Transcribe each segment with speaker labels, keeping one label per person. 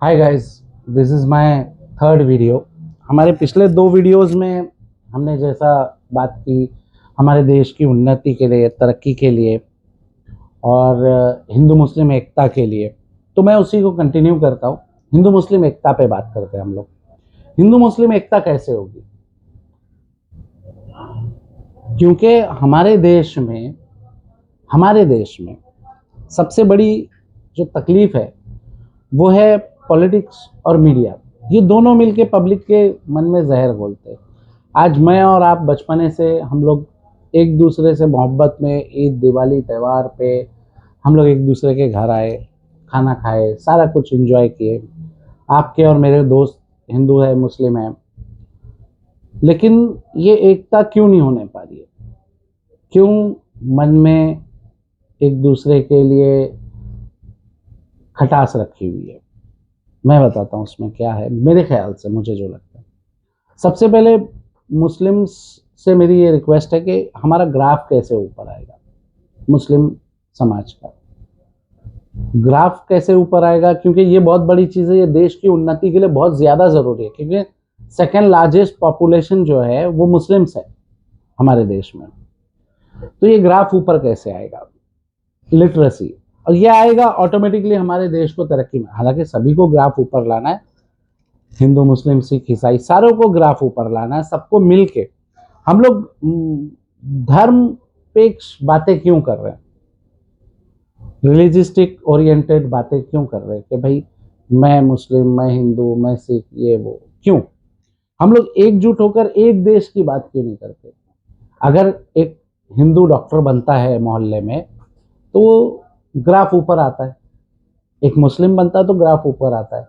Speaker 1: Hi guys, this is my third video. हमारे पिछले दो वीडियोस में हमने जैसा बात की हमारे देश की उन्नति के लिए, तरक्की के लिए और हिंदू मुस्लिम एकता के लिए, तो मैं उसी को कंटिन्यू करता हूँ। हिंदू मुस्लिम एकता पे बात करते हैं हम लोग। हिंदू मुस्लिम एकता कैसे होगी? क्योंकि हमारे देश में सबसे बड़ी जो तकलीफ है वो है पॉलिटिक्स और मीडिया। ये दोनों मिलके पब्लिक के मन में जहर घोलते हैं। आज मैं और आप बचपने से हम लोग एक दूसरे से मोहब्बत में ईद दिवाली त्यौहार पे हम लोग एक दूसरे के घर आए, खाना खाए, सारा कुछ एंजॉय किए। आपके और मेरे दोस्त हिंदू है, मुस्लिम है, लेकिन ये एकता क्यों नहीं होने पा रही है? क्यों मन में एक दूसरे के लिए खटास रखी हुई है? मैं बताता हूँ उसमें क्या है। मेरे ख्याल से मुझे जो लगता है, सबसे पहले मुस्लिम्स से मेरी ये रिक्वेस्ट है कि हमारा ग्राफ कैसे ऊपर आएगा। मुस्लिम समाज का ग्राफ कैसे ऊपर आएगा, क्योंकि ये बहुत बड़ी चीज़ है। ये देश की उन्नति के लिए बहुत ज़्यादा ज़रूरी है, क्योंकि सेकेंड लार्जेस्ट पॉपुलेशन जो है वो मुस्लिम्स है हमारे देश में। तो ये ग्राफ ऊपर कैसे आएगा? लिटरेसी, और ये आएगा ऑटोमेटिकली हमारे देश को तरक्की में। हालांकि सभी को ग्राफ ऊपर लाना है, हिंदू मुस्लिम सिख ईसाई सारों को ग्राफ ऊपर लाना है, सबको मिलके। हम लोग धर्म पेक्ष बातें क्यों कर रहे हैं? रिलीजिस्टिक ओरिएंटेड बातें क्यों कर रहे हैं कि भाई मैं मुस्लिम, मैं हिंदू, मैं सिख, ये वो क्यों? हम लोग एकजुट होकर एक देश की बात क्यों नहीं करते? अगर एक हिंदू डॉक्टर बनता है मोहल्ले में तो ग्राफ ऊपर आता है, एक मुस्लिम बनता है तो ग्राफ ऊपर आता है।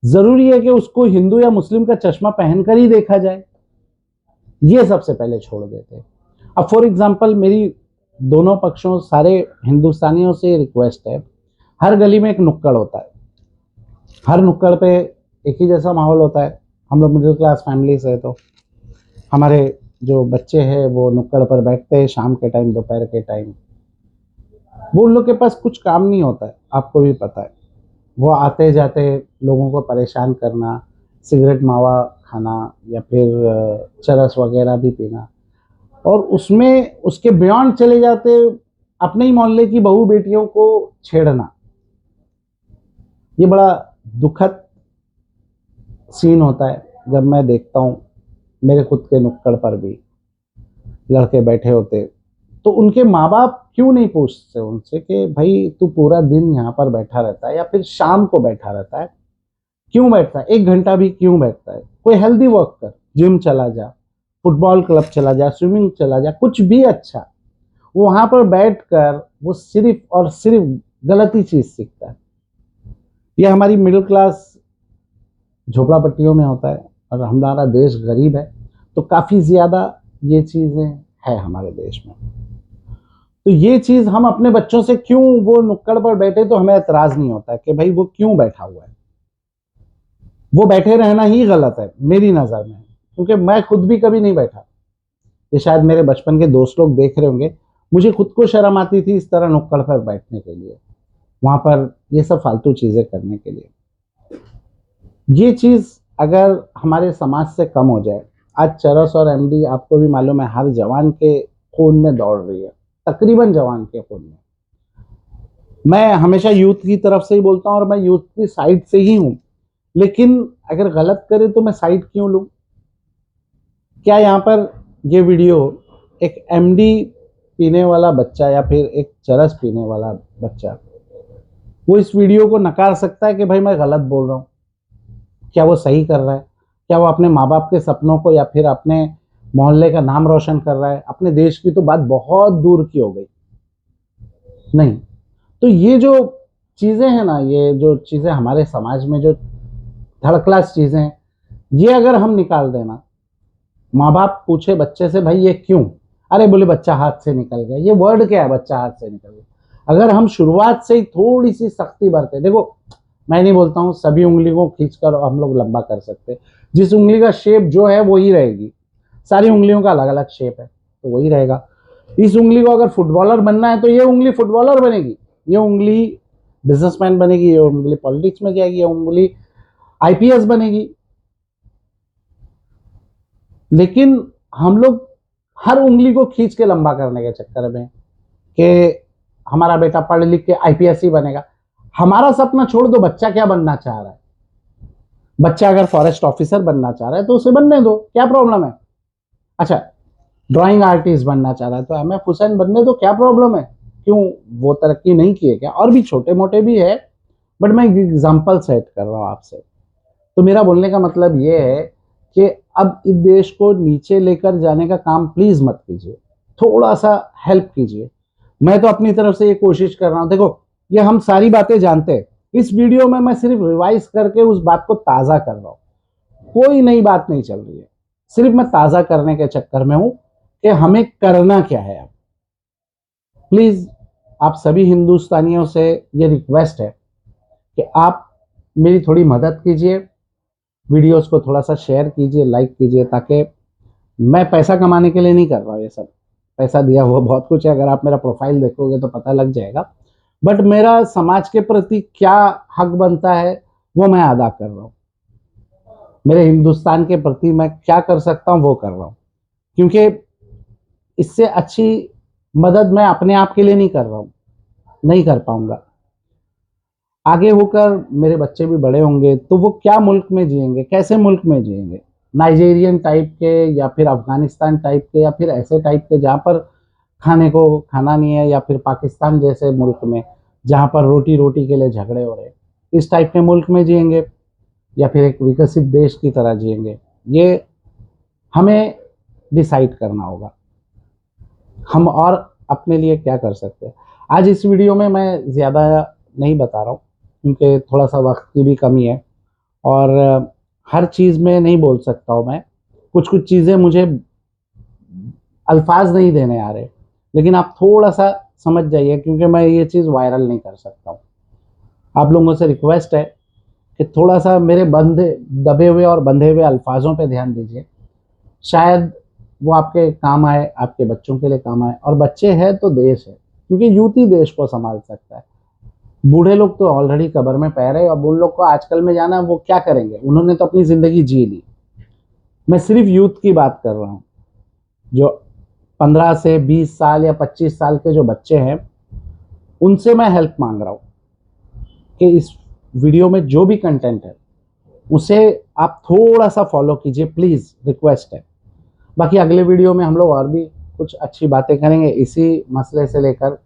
Speaker 1: जरूरी है कि उसको हिंदू या मुस्लिम का चश्मा पहनकर ही देखा जाए? ये सबसे पहले छोड़ देते हैं। अब फॉर एग्जाम्पल मेरी दोनों पक्षों सारे हिंदुस्तानियों से रिक्वेस्ट है, हर गली में एक नुक्कड़ होता है, हर नुक्कड़ पे एक ही जैसा माहौल होता है। हम लोग मिडिल क्लास फैमिली से, तो हमारे जो बच्चे हैं वो नुक्कड़ पर बैठते हैं शाम के टाइम, दोपहर के टाइम। वो उन लोग के पास कुछ काम नहीं होता है, आपको भी पता है। वो आते जाते लोगों को परेशान करना, सिगरेट मावा खाना या फिर चरस वगैरह भी पीना, और उसमें उसके बियॉन्ड चले जाते अपने ही मोहल्ले की बहू बेटियों को छेड़ना। ये बड़ा दुखद सीन होता है जब मैं देखता हूँ। मेरे खुद के नुक्कड़ पर भी लड़के बैठे होते, तो उनके माँ बाप क्यों नहीं पूछते उनसे कि भाई तू पूरा दिन यहाँ पर बैठा रहता है या फिर शाम को बैठा रहता है, क्यों बैठता है? 1 घंटा भी क्यों बैठता है? कोई हेल्दी वर्क कर, जिम चला जा, फुटबॉल क्लब चला जा, स्विमिंग चला जा, कुछ भी अच्छा। वो वहां पर बैठकर वो सिर्फ और सिर्फ गलत ही चीज सीखता है। ये हमारी मिडिल क्लास झोपड़ापट्टियों में होता है, और हमारा देश गरीब है तो काफी ज्यादा ये चीजें है हमारे देश में। तो ये चीज हम अपने बच्चों से क्यों, वो नुक्कड़ पर बैठे तो हमें एतराज नहीं होता है कि भाई वो क्यों बैठा हुआ है। वो बैठे रहना ही गलत है मेरी नजर में, क्योंकि मैं खुद भी कभी नहीं बैठा। ये शायद मेरे बचपन के दोस्त लोग देख रहे होंगे, मुझे खुद को शर्म आती थी इस तरह नुक्कड़ पर बैठने के लिए, वहां पर ये सब फालतू चीजें करने के लिए। ये चीज अगर हमारे समाज से कम हो जाए। आज चरस और एमडी आपको भी मालूम है हर जवान के खून में दौड़ रही है, तकरीबन जवान के खून में। मैं हमेशा यूथ की तरफ से ही बोलता हूँ और मैं यूथ की साइड से ही हूँ, लेकिन अगर गलत करे तो मैं साइड क्यों लूं? क्या यहाँ पर ये वीडियो एक एमडी पीने वाला बच्चा या फिर एक चरस पीने वाला बच्चा, वो इस वीडियो को नकार सकता है कि भाई मैं गलत बोल रहा हूँ? क्या वो सही कर रहा है? क्या वो अपने माँ बाप के सपनों को या फिर अपने मोहल्ले का नाम रोशन कर रहा है? अपने देश की तो बात बहुत दूर की हो गई। नहीं। तो ये जो चीजें हैं ना, ये जो चीजें हमारे समाज में जो थर्ड क्लास चीजें हैं, ये अगर हम निकाल देना, माँ बाप पूछे बच्चे से भाई ये क्यों, अरे बोले बच्चा हाथ से निकल गया। ये वर्ड क्या है, बच्चा हाथ से निकल गया? अगर हम शुरुआत से ही थोड़ी सी सख्ती बरते, देखो मैं नहीं बोलता हूँ सभी उंगली को खींचकर हम लोग लंबा कर सकते, जिस उंगली का शेप जो है वो ही रहेगी। सारी उंगलियों का अलग अलग शेप है तो वही रहेगा। इस उंगली को अगर फुटबॉलर बनना है तो ये उंगली फुटबॉलर बनेगी, ये उंगली बिजनेसमैन बनेगी, ये उंगली पॉलिटिक्स में जाएगी, ये उंगली आईपीएस बनेगी। लेकिन हम लोग हर उंगली को खींच के लंबा करने के चक्कर में कि हमारा बेटा पढ़ लिख के आईपीएस ही बनेगा। हमारा सपना छोड़ दो, बच्चा क्या बनना चाह रहा है। बच्चा अगर फॉरेस्ट ऑफिसर बनना चाह रहा है तो उसे बनने दो, क्या प्रॉब्लम है। अच्छा, ड्राइंग आर्टिस्ट बनना चाह रहा है तो एमएफ हुसैन बनने दो, क्या प्रॉब्लम है। क्यों, वो तरक्की नहीं किए क्या। और भी छोटे मोटे भी है, बट मैं एग्जाम्पल सेट कर रहा हूँ आपसे। तो मेरा बोलने का मतलब ये है कि अब इस देश को नीचे लेकर जाने का काम प्लीज मत कीजिए, थोड़ा सा हेल्प कीजिए। मैं तो अपनी तरफ से ये कोशिश कर रहा हूँ। देखो, ये हम सारी बातें जानते हैं, इस वीडियो में मैं सिर्फ रिवाइज करके उस बात को ताजा कर रहा हूँ। कोई नई बात नहीं चल रही है, सिर्फ मैं ताजा करने के चक्कर में हूं कि हमें करना क्या है। अब प्लीज आप सभी हिंदुस्तानियों से ये रिक्वेस्ट है कि आप मेरी थोड़ी मदद कीजिए, वीडियोस को थोड़ा सा शेयर कीजिए, लाइक कीजिए, ताकि मैं पैसा कमाने के लिए नहीं कर रहा हूँ ये सब। पैसा दिया हुआ बहुत कुछ है, अगर आप मेरा प्रोफाइल देखोगे तो पता लग जाएगा। बट मेरा समाज के प्रति क्या हक बनता है वो मैं अदा कर रहा हूँ। मेरे हिंदुस्तान के प्रति मैं क्या कर सकता हूँ वो कर रहा हूँ, क्योंकि इससे अच्छी मदद मैं अपने आप के लिए नहीं कर रहा हूँ, नहीं कर पाऊंगा। आगे होकर मेरे बच्चे भी बड़े होंगे तो वो क्या मुल्क में जिएंगे, कैसे मुल्क में जिएंगे। नाइजीरियन टाइप के, या फिर अफगानिस्तान टाइप के, या फिर ऐसे टाइप के जहाँ पर खाने को खाना नहीं है, या फिर पाकिस्तान जैसे मुल्क में जहाँ पर रोटी रोटी के लिए झगड़े हो रहे हैं, इस टाइप के मुल्क में जिएंगे, या फिर एक विकसित देश की तरह जिएंगे। ये हमें डिसाइड करना होगा, हम और अपने लिए क्या कर सकते हैं। आज इस वीडियो में मैं ज़्यादा नहीं बता रहा हूँ, क्योंकि थोड़ा सा वक्त की भी कमी है, और हर चीज़ में नहीं बोल सकता हूँ मैं। कुछ कुछ चीज़ें मुझे अल्फाज नहीं देने आ रहे, लेकिन आप थोड़ा सा समझ जाइए, क्योंकि मैं ये चीज़ वायरल नहीं कर सकता हूँ। आप लोगों से रिक्वेस्ट है कि थोड़ा सा मेरे बंधे दबे हुए और बंधे हुए अल्फाजों पे ध्यान दीजिए, शायद वो आपके काम आए, आपके बच्चों के लिए काम आए। और बच्चे हैं तो देश है, क्योंकि यूथ ही देश को संभाल सकता है। बूढ़े लोग तो ऑलरेडी कब्र में पैर है, और उन लोग को आजकल में जाना, वो क्या करेंगे, उन्होंने तो अपनी जिंदगी जी ली। मैं सिर्फ यूथ की बात कर रहा हूँ, जो 15 से 20 साल या 25 साल के जो बच्चे हैं, उनसे मैं हेल्प मांग रहा हूँ कि इस वीडियो में जो भी कंटेंट है उसे आप थोड़ा सा फॉलो कीजिए, प्लीज, रिक्वेस्ट है। बाकी अगले वीडियो में हम लोग और भी कुछ अच्छी बातें करेंगे इसी मसले से लेकर